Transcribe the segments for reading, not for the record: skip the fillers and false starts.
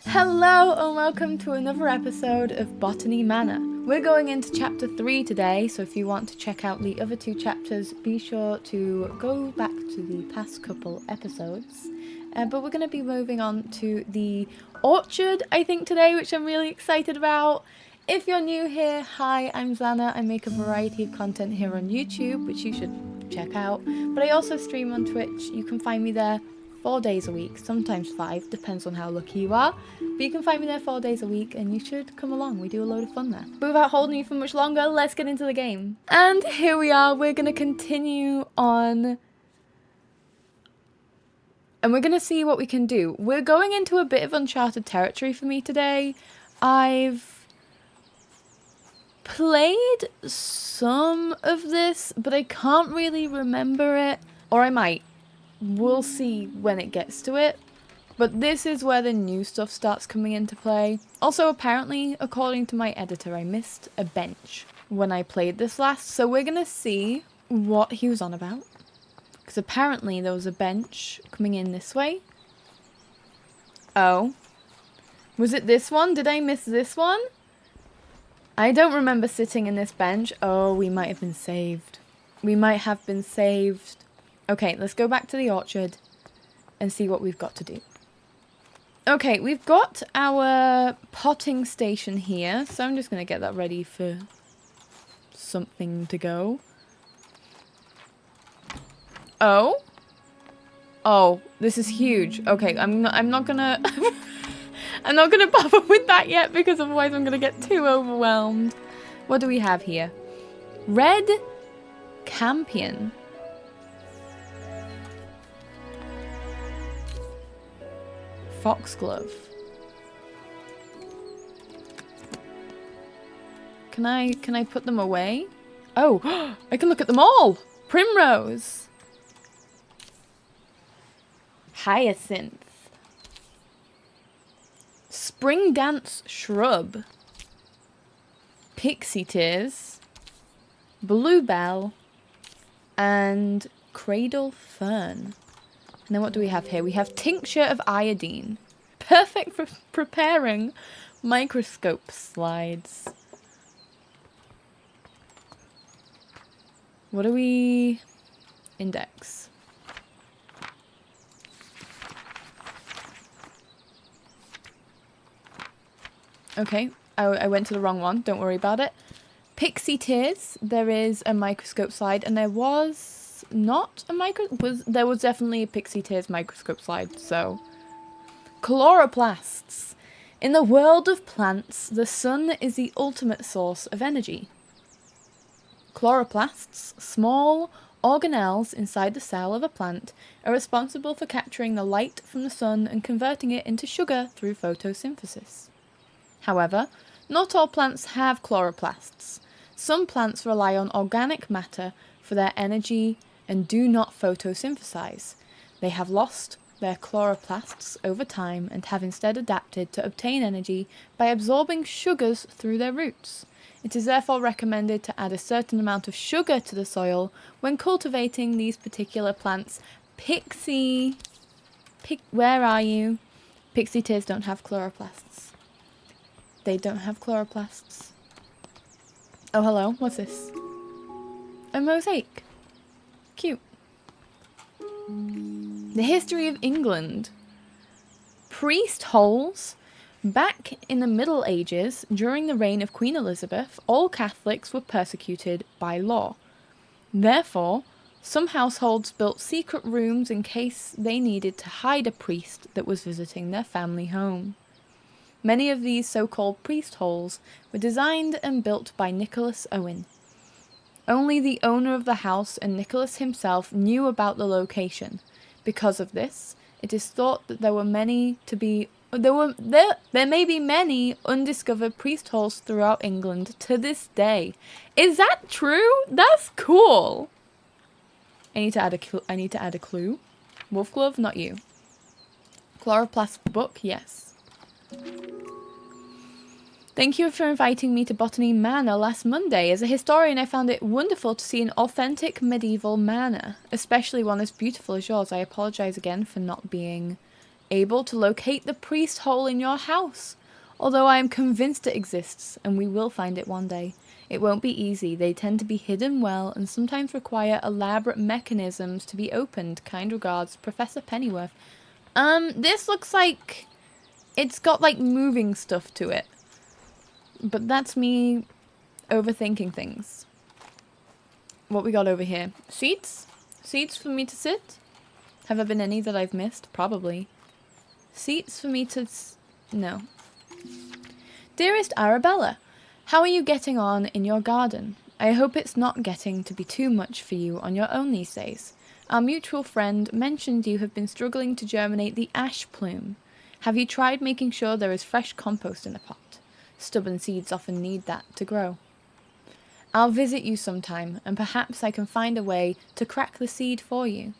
Hello and welcome to another episode of Botany Manor. We're going into chapter 3 today, so if you want to check out the other 2 chapters, be sure to go back to the past couple episodes. But we're going to be moving on to the orchard, I think, today, which I'm really excited about. If you're new here, hi, I'm Xana. I make a variety of content here on YouTube, which you should check out. But I also stream on Twitch. You can find me there 4 days a week, sometimes 5, depends on how lucky you are. But you can find me there 4 days a week and you should come along, we do a load of fun there. But without holding you for much longer, let's get into the game. And here we are, we're going to continue on. And we're going to see what we can do. We're going into a bit of uncharted territory for me today. I've played some of this, but I can't really remember it. Or I might. We'll see when it gets to it. But this is where the new stuff starts coming into play. Also, apparently, according to my editor, I missed a bench when I played this last. So we're going to see what he was on about. Because apparently there was a bench coming in this way. Oh. Was it this one? Did I miss this one? I don't remember sitting in this bench. Oh, we might have been saved. We might have been saved. Okay, let's go back to the orchard and see what we've got to do. Okay, we've got our potting station here, so I'm just going to get that ready for something to go. Oh? Oh, this is huge. Okay, I'm not gonna I'm not gonna bother with that yet because otherwise I'm gonna get too overwhelmed. What do we have here? Red Campion. Foxglove. Can I put them away? Oh, I can look at them all! Primrose! Hyacinth. Spring Dance Shrub. Pixie Tears. Bluebell. And Cradle Fern. And then what do we have here? We have Tincture of Iodine. Perfect for preparing microscope slides. What do we... Index. Okay, I went to the wrong one. Don't worry about it. Pixie Tears. There is a microscope slide, and there was... not a there was definitely a Pixie Tears microscope slide, so. Chloroplasts. In the world of plants, the sun is the ultimate source of energy. Chloroplasts, small organelles inside the cell of a plant, are responsible for capturing the light from the sun and converting it into sugar through photosynthesis. However, not all plants have chloroplasts. Some plants rely on organic matter for their energy and do not photosynthesize. They have lost their chloroplasts over time and have instead adapted to obtain energy by absorbing sugars through their roots. It is therefore recommended to add a certain amount of sugar to the soil when cultivating these particular plants. Pixie, where are you? Pixie Tears don't have chloroplasts. They don't have chloroplasts. Oh, hello. What's this? A mosaic. Cute. The history of England. Priest holes. Back in the Middle Ages, during the reign of Queen Elizabeth, all Catholics were persecuted by law. Therefore, some households built secret rooms in case they needed to hide a priest that was visiting their family home. Many of these so-called priest holes were designed and built by Nicholas Owen. Only the owner of the house and Nicholas himself knew about the location. Because of this, it is thought that there may be many undiscovered priest holes throughout England to this day. Is that true? That's cool. I need to add a clue. Wolfglove, not you. Chloroplast book, yes. Thank you for inviting me to Botany Manor last Monday. As a historian, I found it wonderful to see an authentic medieval manor, especially one as beautiful as yours. I apologise again for not being able to locate the priest hole in your house. Although I am convinced it exists, and we will find it one day. It won't be easy. They tend to be hidden well and sometimes require elaborate mechanisms to be opened. Kind regards, Professor Pennyworth. This looks like it's got like moving stuff to it. But that's me overthinking things. What we got over here? Seats? Seats for me to sit? Have there been any that I've missed? Probably. Seats for me to... No. Dearest Arabella, how are you getting on in your garden? I hope it's not getting to be too much for you on your own these days. Our mutual friend mentioned you have been struggling to germinate the ash plume. Have you tried making sure there is fresh compost in the pot? Stubborn seeds often need that to grow. I'll visit you sometime, and perhaps I can find a way to crack the seed for you.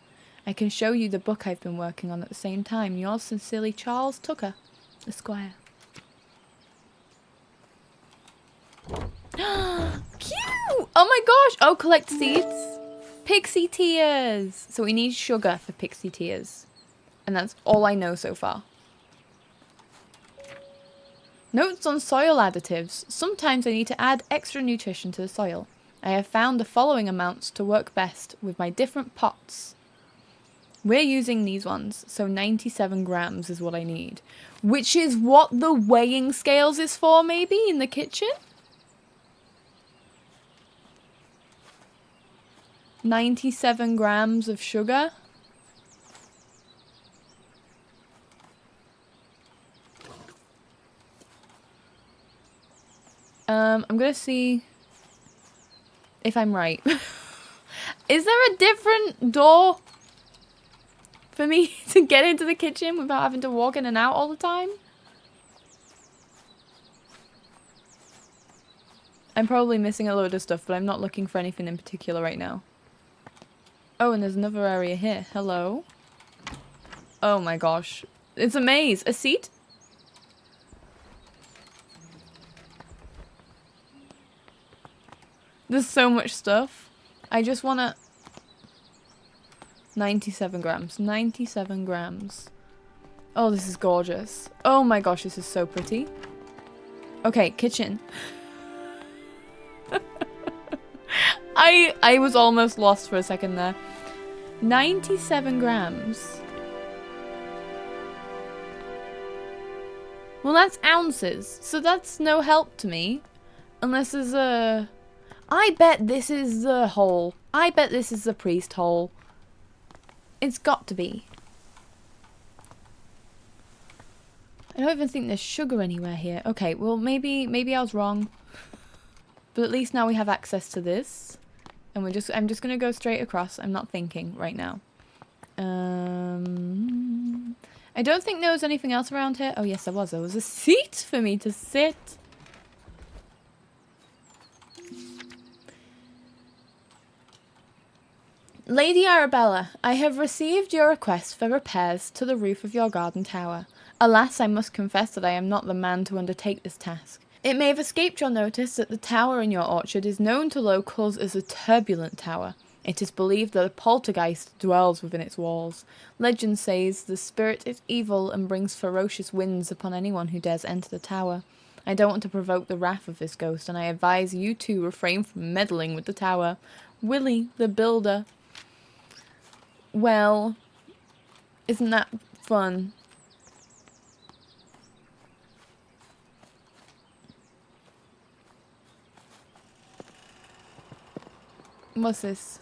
I can show you the book I've been working on at the same time. Yours sincerely, Charles Tucker, Esquire. Cute! Oh my gosh! Oh, collect seeds. Pixie tears. So we need sugar for pixie tears. And that's all I know so far. Notes on soil additives. Sometimes I need to add extra nutrition to the soil. I have found the following amounts to work best with my different pots. We're using these ones, so 97 grams is what I need. Which is what the weighing scales is for, maybe, in the kitchen? 97 grams of sugar. I'm gonna see if I'm right. Is there a different door for me to get into the kitchen without having to walk in and out all the time? I'm probably missing a load of stuff, but I'm not looking for anything in particular right now. Oh, and there's another area here. Hello? Oh my gosh. It's a maze. A seat? There's so much stuff. I just wanna... 97 grams. 97 grams. Oh, this is gorgeous. Oh my gosh, this is so pretty. Okay, kitchen. I was almost lost for a second there. 97 grams. Well, that's ounces, so that's no help to me. Unless there's a... I bet this is the hole. I bet this is the priest hole. It's got to be. I don't even think there's sugar anywhere here. Okay, well, maybe I was wrong. But at least now we have access to this. And I'm just gonna go straight across. I'm not thinking right now. I don't think there was anything else around here. Oh yes, there was. There was a seat for me to sit. Lady Arabella, I have received your request for repairs to the roof of your garden tower. Alas, I must confess that I am not the man to undertake this task. It may have escaped your notice that the tower in your orchard is known to locals as a turbulent tower. It is believed that a poltergeist dwells within its walls. Legend says the spirit is evil and brings ferocious winds upon anyone who dares enter the tower. I don't want to provoke the wrath of this ghost, and I advise you to refrain from meddling with the tower. Willie, the builder. Well, isn't that fun? What's this?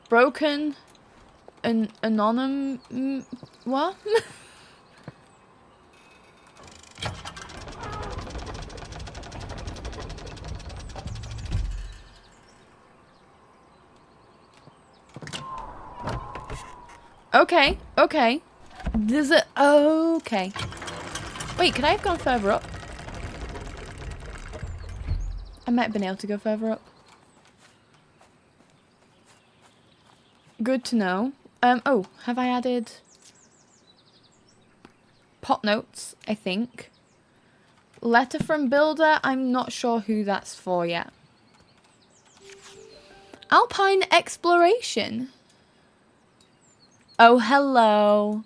Broken an anonym what? Okay, okay. There's a okay. Wait, could I have gone further up? I might have been able to go further up. Good to know. Oh, have I added pot notes, I think. Letter from builder, I'm not sure who that's for yet. Alpine exploration. Oh, hello.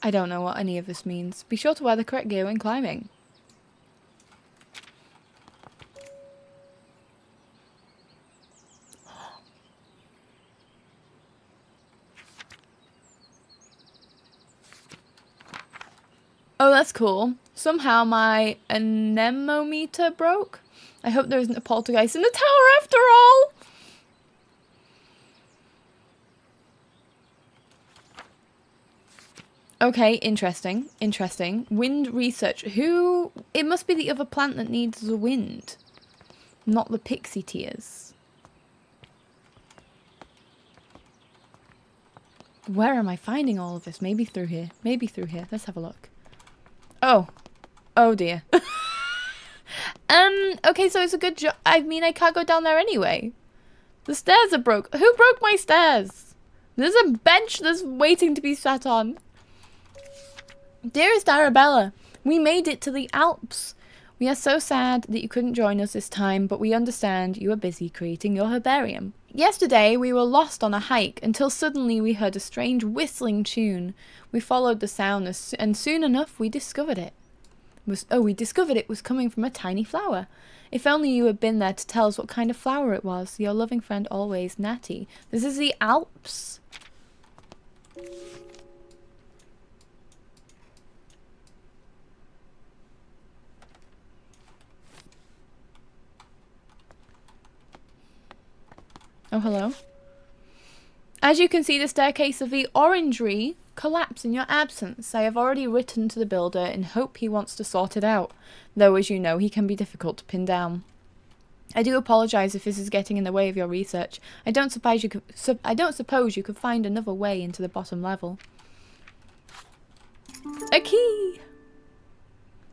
I don't know what any of this means. Be sure to wear the correct gear when climbing. Oh, that's cool. Somehow my anemometer broke. I hope there isn't a poltergeist in the tower after all. Okay, interesting. Interesting. Wind research. Who? It must be the other plant that needs the wind. Not the pixie tears. Where am I finding all of this? Maybe through here. Maybe through here. Let's have a look. Oh. Oh dear. Okay, so it's a good job. I mean, I can't go down there anyway. The stairs are broke. Who broke my stairs? There's a bench that's waiting to be sat on. Dearest Arabella, we made it to the Alps. We are so sad that you couldn't join us this time, but we understand you are busy creating your herbarium. Yesterday, we were lost on a hike until suddenly we heard a strange whistling tune. We followed the sound and soon enough we discovered it. We discovered it was coming from a tiny flower. If only you had been there to tell us what kind of flower it was. Your loving friend always, Natty. This is the Alps. Oh, hello. As you can see, the staircase of the orangery collapsed in your absence. I have already written to the builder in hope he wants to sort it out, though as you know, he can be difficult to pin down. I do apologise if this is getting in the way of your research. I don't suppose you could find another way into the bottom level. A key!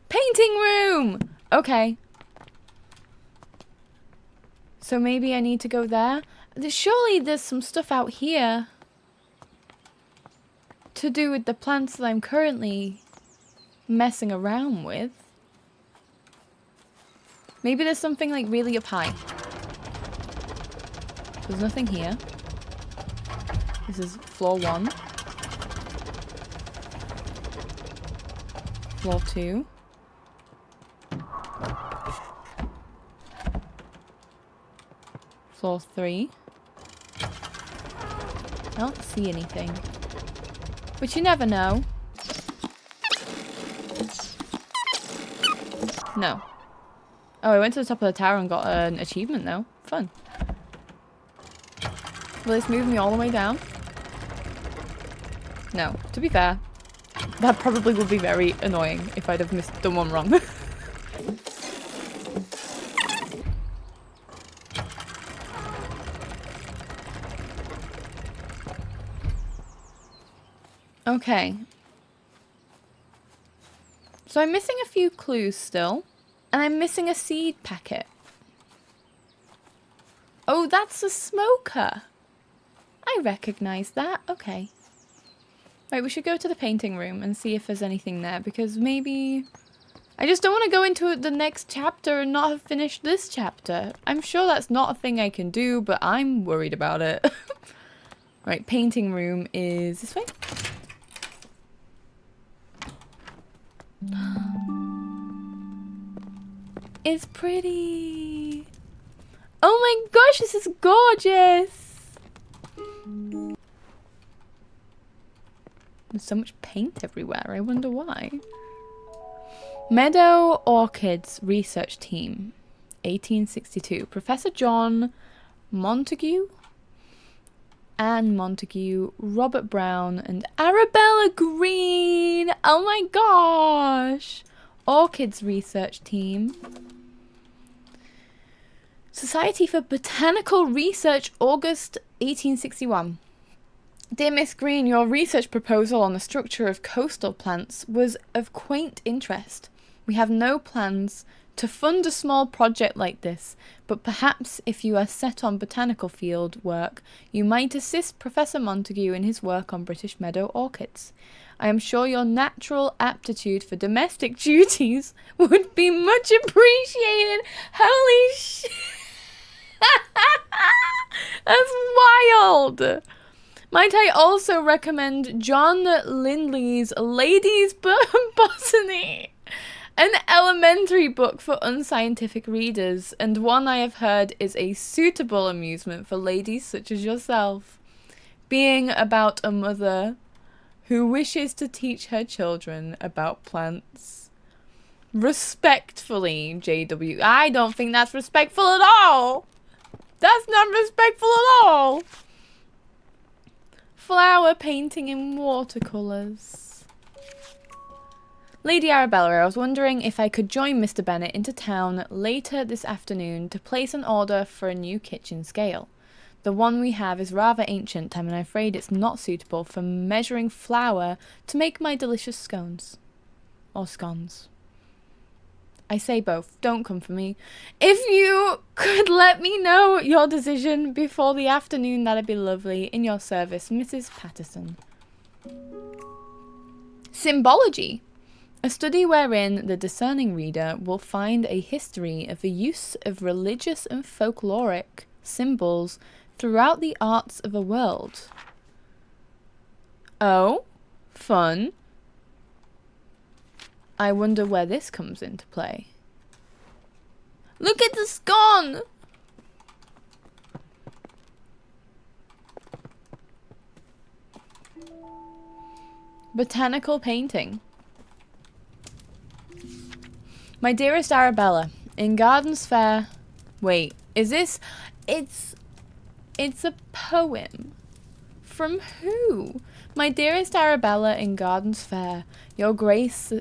Painting room! Okay. So maybe I need to go there? Surely there's some stuff out here to do with the plants that I'm currently messing around with. Maybe there's something like really up high. There's nothing here. This is floor 1. Floor 2. Floor 3. I don't see anything. But you never know. No. Oh, I went to the top of the tower and got an achievement though. Fun. Will this move me all the way down? No. To be fair, that probably would be very annoying if I'd have done one wrong. Okay. So I'm missing a few clues still. And I'm missing a seed packet. Oh, that's a smoker. I recognise that. Okay. Right, we should go to the painting room and see if there's anything there. Because maybe... I just don't want to go into the next chapter and not have finished this chapter. I'm sure that's not a thing I can do, but I'm worried about it. Right, painting room is this way. It's pretty. Oh my gosh, this is gorgeous. There's so much paint everywhere. I wonder why. Meadow Orchids Research Team, 1862. Professor John Montague, Anne Montague, Robert Brown, and Arabella Green. Oh my gosh. Orchids Research Team. Society for Botanical Research, August 1861. Dear Miss Green, your research proposal on the structure of coastal plants was of quaint interest. We have no plans to fund a small project like this, but perhaps if you are set on botanical field work, you might assist Professor Montague in his work on British meadow orchids. I am sure your natural aptitude for domestic duties would be much appreciated. Holy shit! That's wild! Might I also recommend John Lindley's Ladies' Botany? An elementary book for unscientific readers, and one I have heard is a suitable amusement for ladies such as yourself, being about a mother who wishes to teach her children about plants. Respectfully, JW. I don't think that's respectful at all. That's not respectful at all. Flower painting in watercolours. Lady Arabella, I was wondering if I could join Mr. Bennet into town later this afternoon to place an order for a new kitchen scale. The one we have is rather ancient, and I'm afraid it's not suitable for measuring flour to make my delicious scones. Or scones. I say both. Don't come for me. If you could let me know your decision before the afternoon, that'd be lovely. In your service, Mrs. Patterson. Symbology. A study wherein the discerning reader will find a history of the use of religious and folkloric symbols throughout the arts of the world. Oh, fun. I wonder where this comes into play. Look at the scone! Botanical painting. My dearest Arabella, in Gardens Fair... Wait, is this... It's a poem. From who? My dearest Arabella, in Gardens Fair, your grace...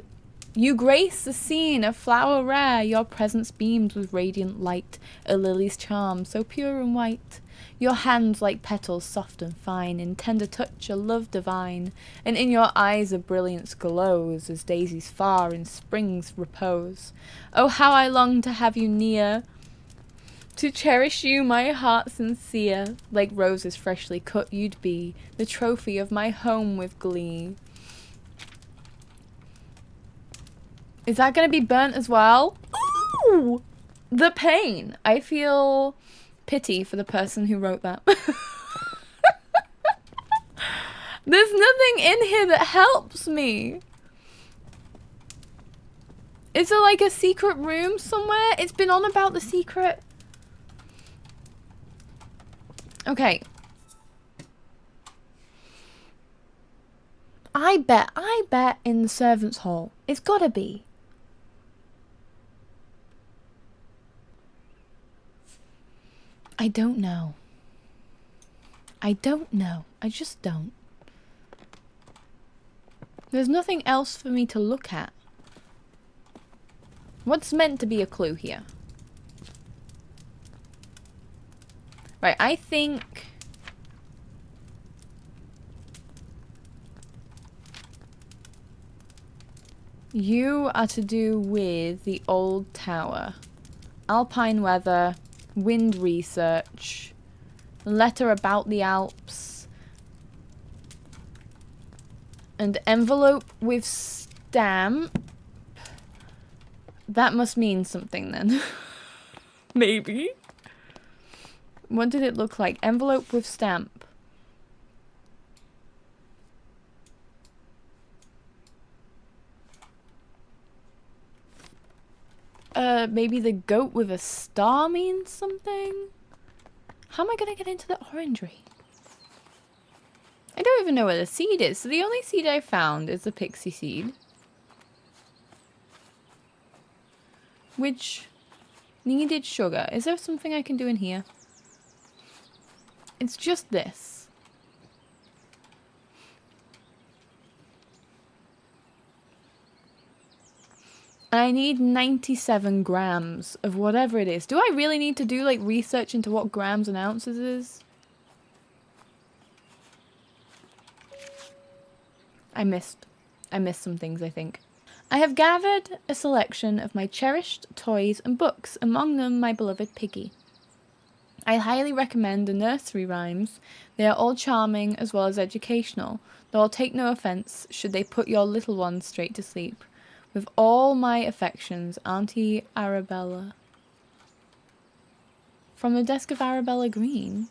You grace the scene, a flower rare, your presence beams with radiant light, a lily's charm, so pure and white. Your hands like petals soft and fine, in tender touch a love divine, and in your eyes a brilliance glows, as daisies far in spring's repose. Oh, how I long to have you near, to cherish you, my heart sincere, like roses freshly cut you'd be, the trophy of my home with glee. Is that going to be burnt as well? Ooh! The pain. I feel pity for the person who wrote that. There's nothing in here that helps me. Is there like a secret room somewhere? It's been on about the secret. Okay. I bet in the servants' hall. It's gotta be. I don't know. I don't know. I just don't. There's nothing else for me to look at. What's meant to be a clue here? Right, I think... you are to do with the old tower. Alpine weather, wind research, letter about the Alps, and envelope with stamp. That must mean something then. Maybe. What did it look like? Envelope with stamp. Maybe the goat with a star means something? How am I gonna get into the orangery? I don't even know where the seed is. So the only seed I found is the pixie seed. Which needed sugar. Is there something I can do in here? It's just this. I need 97 grams of whatever it is. Do I really need to do like research into what grams and ounces is? I missed some things, I think. I have gathered a selection of my cherished toys and books, among them my beloved Piggy. I highly recommend the nursery rhymes. They are all charming as well as educational, though I'll take no offence should they put your little ones straight to sleep. With all my affections, Auntie Arabella. From the desk of Arabella Green.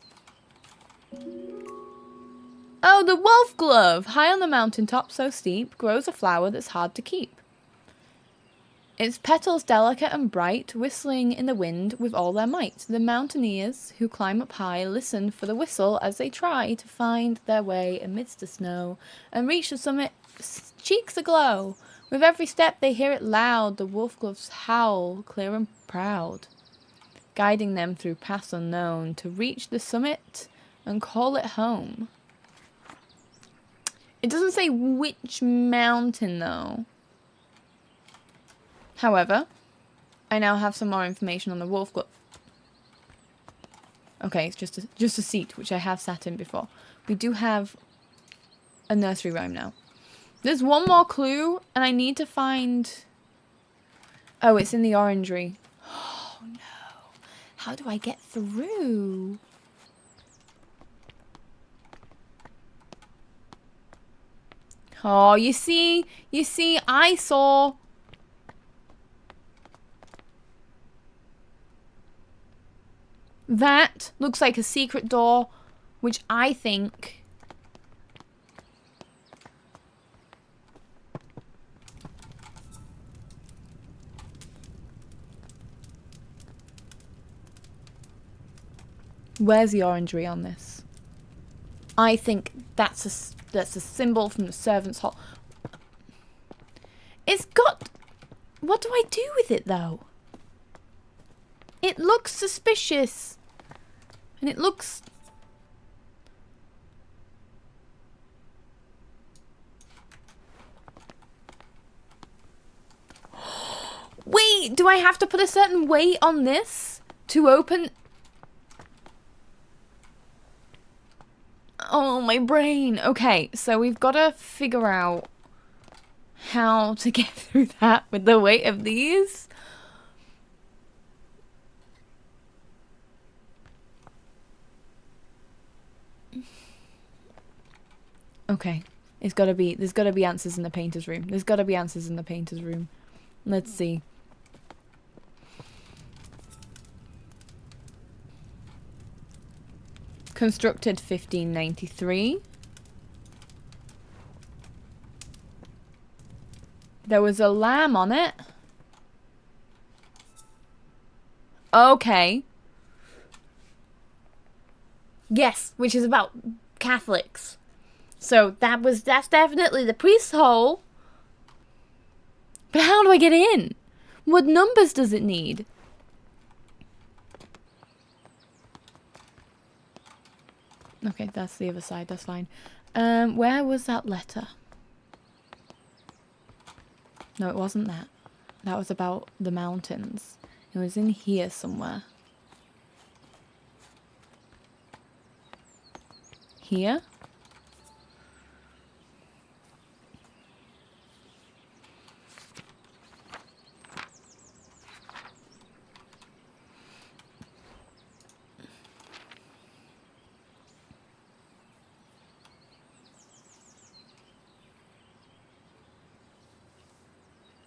Oh, the wolf glove! High on the mountaintop so steep grows a flower that's hard to keep. Its petals delicate and bright, whistling in the wind with all their might. The mountaineers who climb up high listen for the whistle as they try to find their way amidst the snow and reach the summit, cheeks aglow. With every step they hear it loud, the wolf gloves howl, clear and proud, guiding them through paths unknown to reach the summit and call it home. It doesn't say which mountain though. However, I now have some more information on the wolf glove. Okay, it's just a seat, which I have sat in before. We do have a nursery rhyme now. There's one more clue, and I need to find... Oh, it's in the orangery. Oh, no. How do I get through? Oh, you see, I saw... That looks like a secret door, which I think... Where's the orangery on this? I think that's a symbol from the servants' hall. It's got... What do I do with it, though? It looks suspicious. And it looks... Wait, do I have to put a certain weight on this to open... Oh, my brain. Okay, so we've got to figure out how to get through that with the weight of these. Okay, there's got to be answers in the painter's room. There's got to be answers in the painter's room. Let's see. Constructed 1593. There was a lamb on it. Okay. Yes, which is about Catholics. So that's definitely the priest's hole. But how do I get in? What numbers does it need? Okay, that's the other side, that's fine. Where was that letter? No, it wasn't that. That was about the mountains. It was in here somewhere. Here?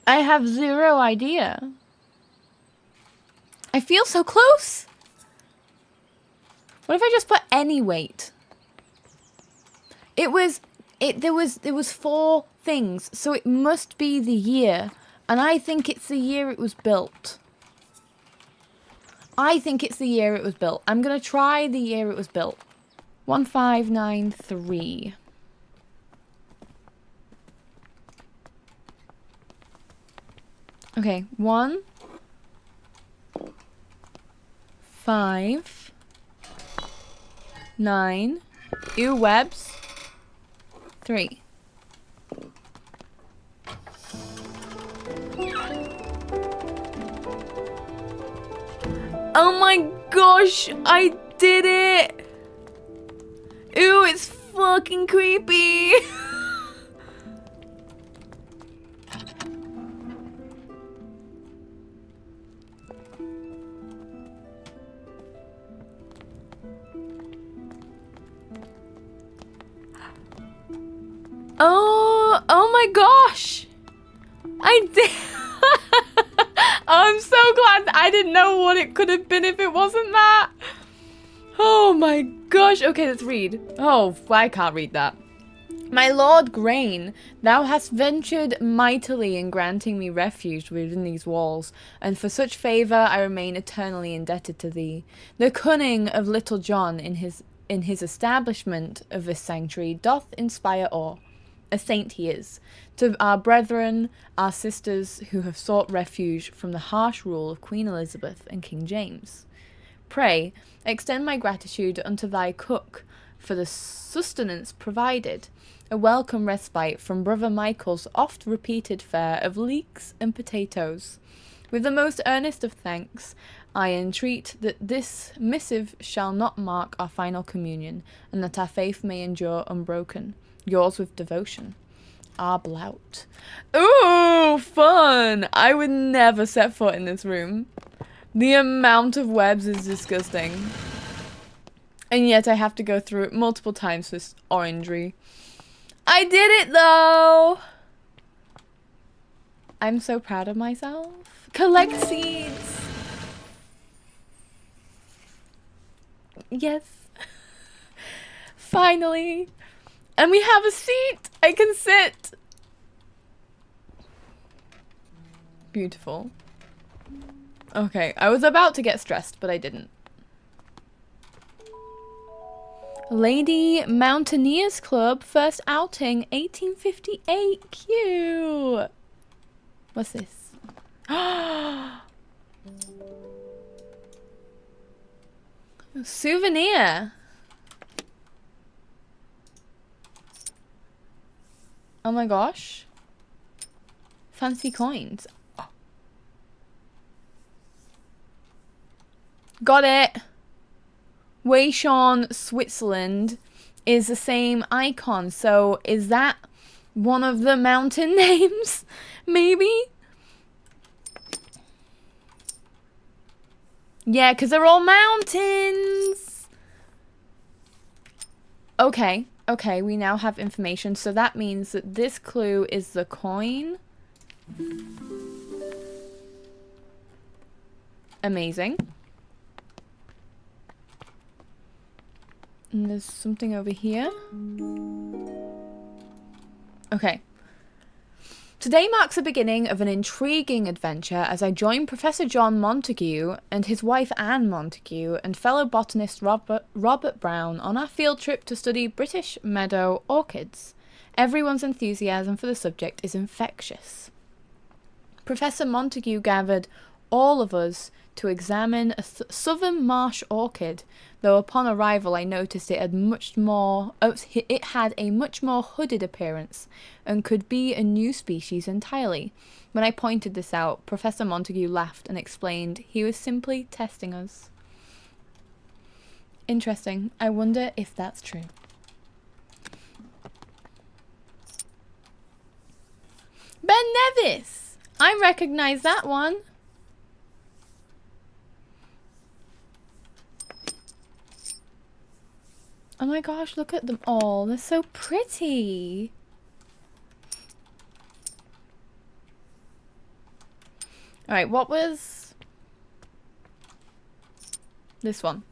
I have zero idea. I feel so close. What if I just put any weight? There was 4 things, so it must be the year. And I think it's the year it was built. I'm gonna try the year it was built. 1593. Okay, 1, 5, 9, ew webs, 3. Oh my gosh, I did it! Ew, it's fucking creepy! Oh my gosh! I did. I'm so glad I didn't know what it could have been if it wasn't that. Oh my gosh. Okay, let's read. Oh, I can't read that. My lord Grain, thou hast ventured mightily in granting me refuge within these walls, and for such favour I remain eternally indebted to thee. The cunning of Little John in his establishment of this sanctuary doth inspire awe. A saint he is, to our brethren, our sisters who have sought refuge from the harsh rule of Queen Elizabeth and King James. Pray, extend my gratitude unto thy cook for the sustenance provided, a welcome respite from Brother Michael's oft-repeated fare of leeks and potatoes. With the most earnest of thanks, I entreat that this missive shall not mark our final communion, and that our faith may endure unbroken. Yours with devotion, R. Blout. Ooh, fun! I would never set foot in this room. The amount of webs is disgusting. And yet I have to go through it multiple times for this orangery. I did it though! I'm so proud of myself. Collect seeds! Yes. Finally. And we have a seat! I can sit! Beautiful. Okay, I was about to get stressed, but I didn't. Lady Mountaineers Club, first outing, 1858. Cute! What's this? Souvenir! Oh my gosh. Fancy coins. Oh. Got it! Weishan, Switzerland is the same icon. So is that one of the mountain names? Maybe? Yeah, because they're all mountains. Okay. Okay, we now have information. So that means that this clue is the coin. Amazing. And there's something over here. Okay. Today marks the beginning of an intriguing adventure as I join Professor John Montague and his wife Anne Montague and fellow botanist Robert Brown on our field trip to study British meadow orchids. Everyone's enthusiasm for the subject is infectious. Professor Montague gathered all of us to examine a southern marsh orchid, though upon arrival I noticed it had a much more hooded appearance and could be a new species entirely. When I pointed this out, Professor Montague laughed and explained he was simply testing us. Interesting. I wonder if that's true. Ben Nevis! I recognize that one. Oh my gosh, look at them all. They're so pretty. Alright, what was this one?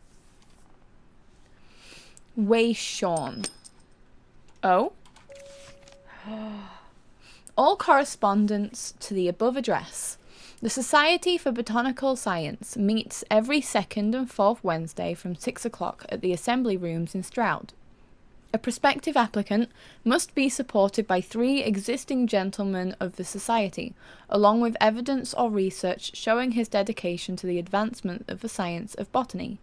Weishan. Oh? All correspondence to the above address. The Society for Botanical Science meets every second and fourth Wednesday from 6 o'clock at the Assembly Rooms in Stroud. A prospective applicant must be supported by 3 existing gentlemen of the Society, along with evidence or research showing his dedication to the advancement of the science of botany.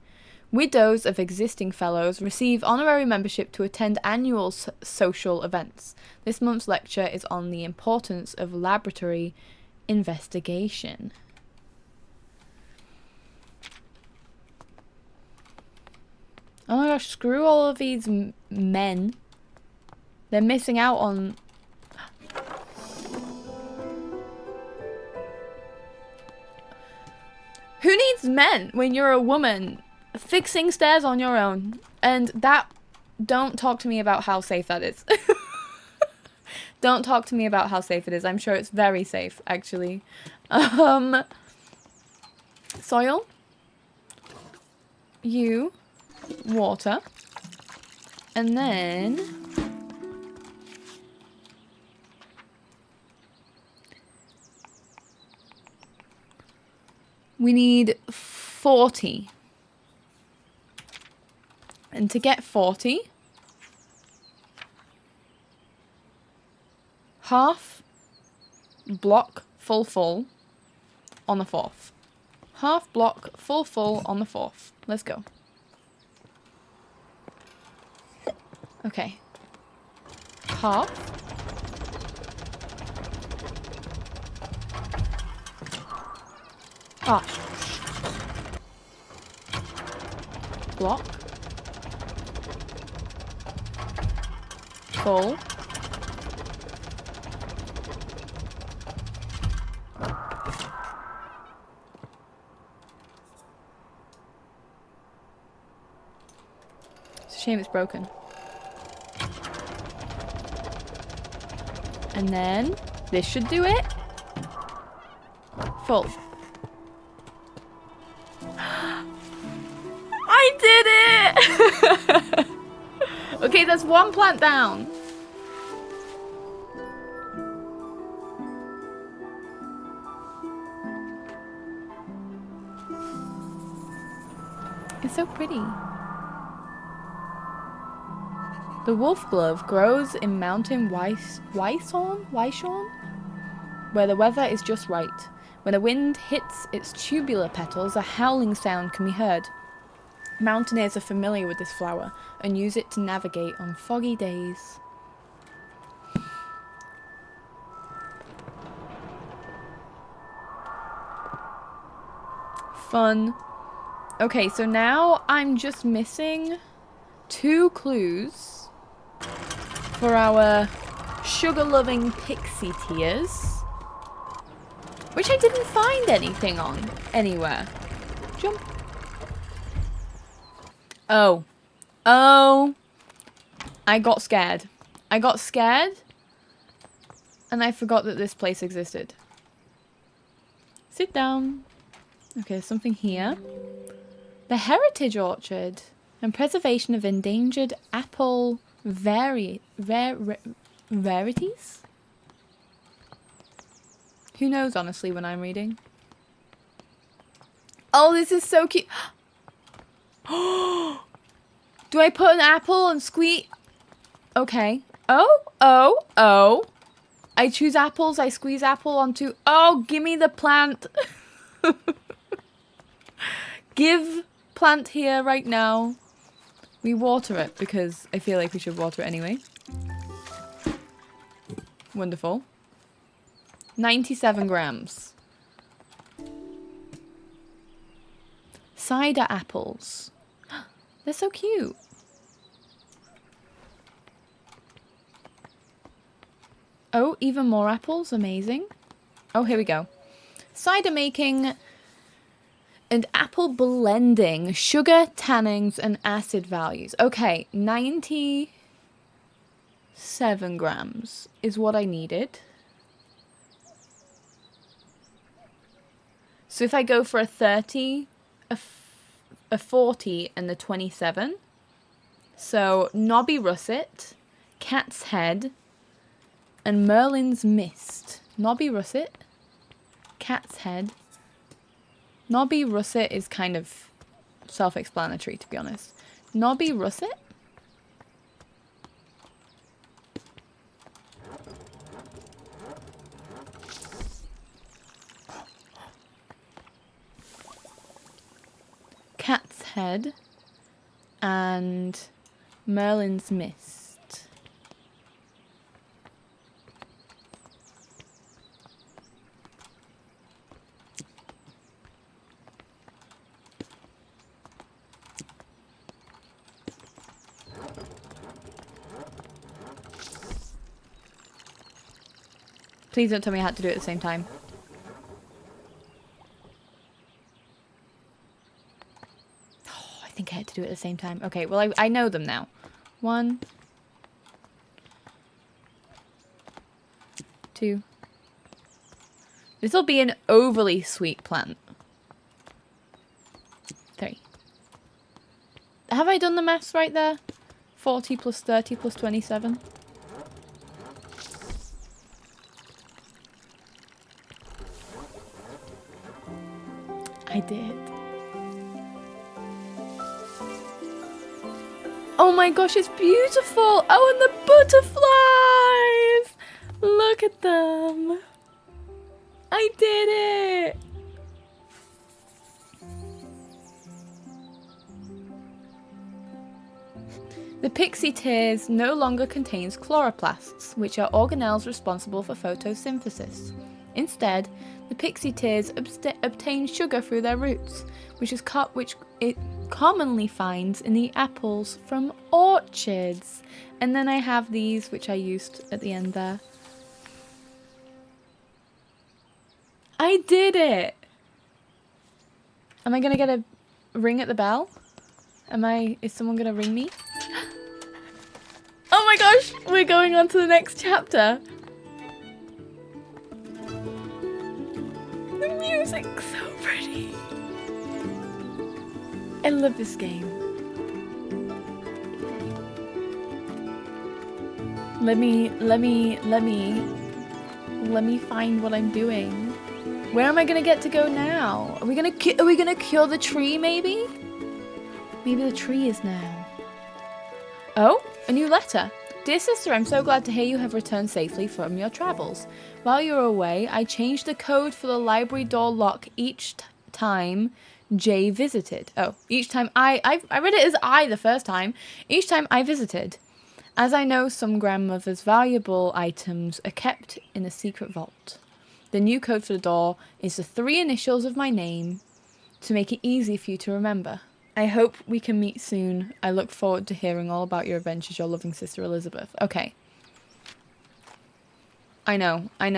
Widows of existing fellows receive honorary membership to attend annual social events. This month's lecture is on the importance of laboratory investigation. Oh my gosh, screw all of these men. They're missing out on... Who needs men when you're a woman fixing stairs on your own? And that... Don't talk to me about how safe that is. Don't talk to me about how safe it is. I'm sure it's very safe, actually. Soil. You water. And then we need 40. And to get 40, half block full on the 4th. Half block full on the 4th. Let's go. Okay. Half. Ah. Block. Full. It's a shame it's broken. And then this should do it. Full. I did it! Okay, that's one plant down. It's so pretty. The wolf glove grows in mountain Wyshorn, where the weather is just right. When the wind hits its tubular petals, a howling sound can be heard. Mountaineers are familiar with this flower and use it to navigate on foggy days. Fun. Okay, so now I'm just missing 2 clues for our sugar-loving pixie tears, which I didn't find anything on anywhere. Jump. Oh. Oh. I got scared. I got scared and I forgot that this place existed. Sit down. Okay, there's something here. The Heritage Orchard and preservation of endangered apple rarities? Who knows, honestly, when I'm reading? Oh, this is so cute. Do I put an apple and squeeze? Okay. Oh. I choose apples. I squeeze apple onto... Oh, give me the plant. Give plant here right now. We water it because I feel like we should water it anyway. Wonderful. 97 grams. Cider apples. They're so cute. Oh, even more apples. Amazing. Oh, here we go. Cider making and apple blending. Sugar, tannins, and acid values. Okay, 97 grams is what I needed. So if I go for a 30, a 40, and the 27. So Knobby Russet, Cat's Head, and Merlin's Mist. Knobby Russet, Cat's Head. Knobby Russet is kind of self-explanatory, to be honest. Knobby Russet? Cat's Head and Merlin's Mist. Please don't tell me I had to do it at the same time. Oh, I think I had to do it at the same time. Okay, well, I know them now. 1, 2. This will be an overly sweet plant. 3. Have I done the maths right there? 40 plus 30 plus 27. I did. Oh my gosh, it's beautiful. Oh, and the butterflies. Look at them. I did it. The pixie tears no longer contains chloroplasts, which are organelles responsible for photosynthesis. Instead, the pixie tears obtain sugar through their roots, which it commonly finds in the apples from orchards. And then I have these, which I used at the end there. I did it! Am I gonna get a ring at the bell? Is someone gonna ring me? Oh my gosh, we're going on to the next chapter. The music's so pretty. I love this game. Let me find what I'm doing. Where am I gonna get to go now? Are we gonna cure the tree maybe? Maybe the tree is now. Oh, a new letter. Dear sister, I'm so glad to hear you have returned safely from your travels. While you were away, I changed the code for the library door lock each time Jay visited. Oh, each time I read it as I the first time. Each time I visited. As I know some grandmother's valuable items are kept in a secret vault. The new code for the door is the 3 initials of my name to make it easy for you to remember. I hope we can meet soon. I look forward to hearing all about your adventures, your loving sister Elizabeth. Okay. I know. We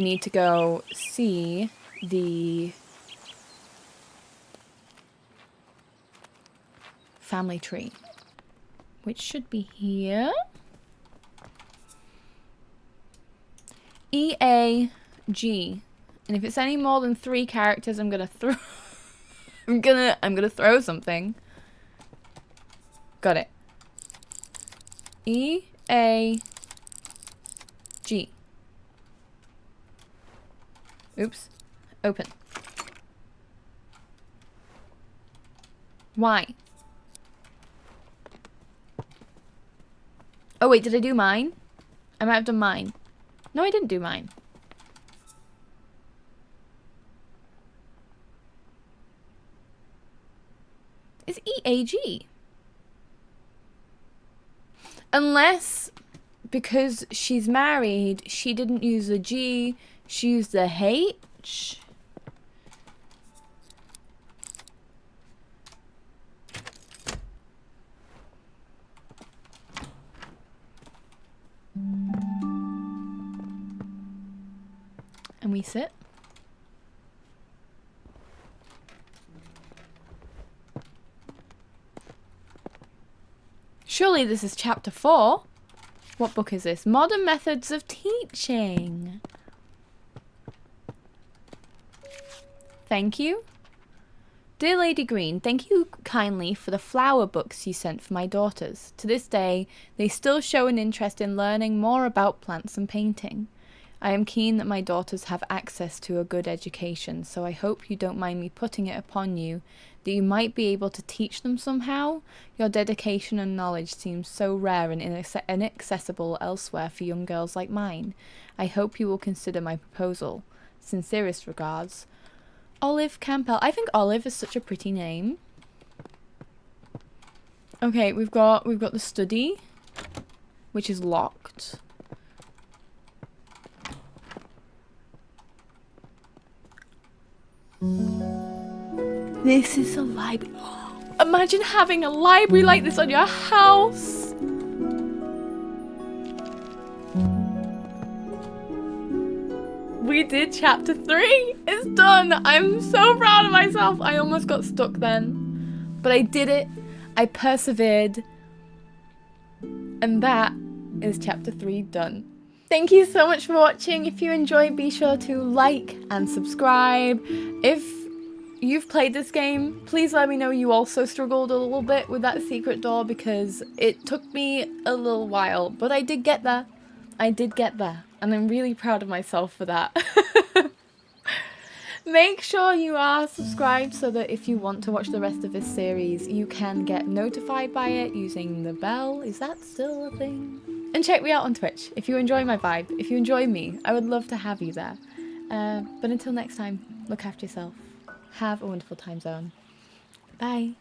need to go see the family tree, which should be here. E-A-G. And if it's any more than 3 characters, I'm gonna throw... I'm gonna throw something. Got it. E-A-G. Oops. Open. Why? Oh wait, did I do mine? I might have done mine. No, I didn't do mine. It's E-A-G. Unless, because she's married, she didn't use the G, she used the H. And we sit. Surely this is chapter 4. What book is this? Modern Methods of Teaching. Thank you. Dear Lady Green, thank you kindly for the flower books you sent for my daughters. To this day, they still show an interest in learning more about plants and painting. I am keen that my daughters have access to a good education, so I hope you don't mind me putting it upon you that you might be able to teach them somehow. Your dedication and knowledge seems so rare and inaccessible elsewhere for young girls like mine. I hope you will consider my proposal. Sincerest regards, Olive Campbell. I think Olive is such a pretty name. Okay, we've got the study, which is locked. This is a library. Imagine having a library like this on your house. We did chapter 3. It's done. I'm so proud of myself. I almost got stuck then, but I did it. I persevered. And that is chapter 3 done. Thank you so much for watching. If you enjoyed, be sure to like and subscribe. If you've played this game, please let me know you also struggled a little bit with that secret door, because it took me a little while, but I did get there. I did get there, and I'm really proud of myself for that. Make sure you are subscribed so that if you want to watch the rest of this series, you can get notified by it using the bell. Is that still a thing? And check me out on Twitch if you enjoy my vibe. If you enjoy me, I would love to have you there. But until next time, look after yourself. Have a wonderful time zone. Bye.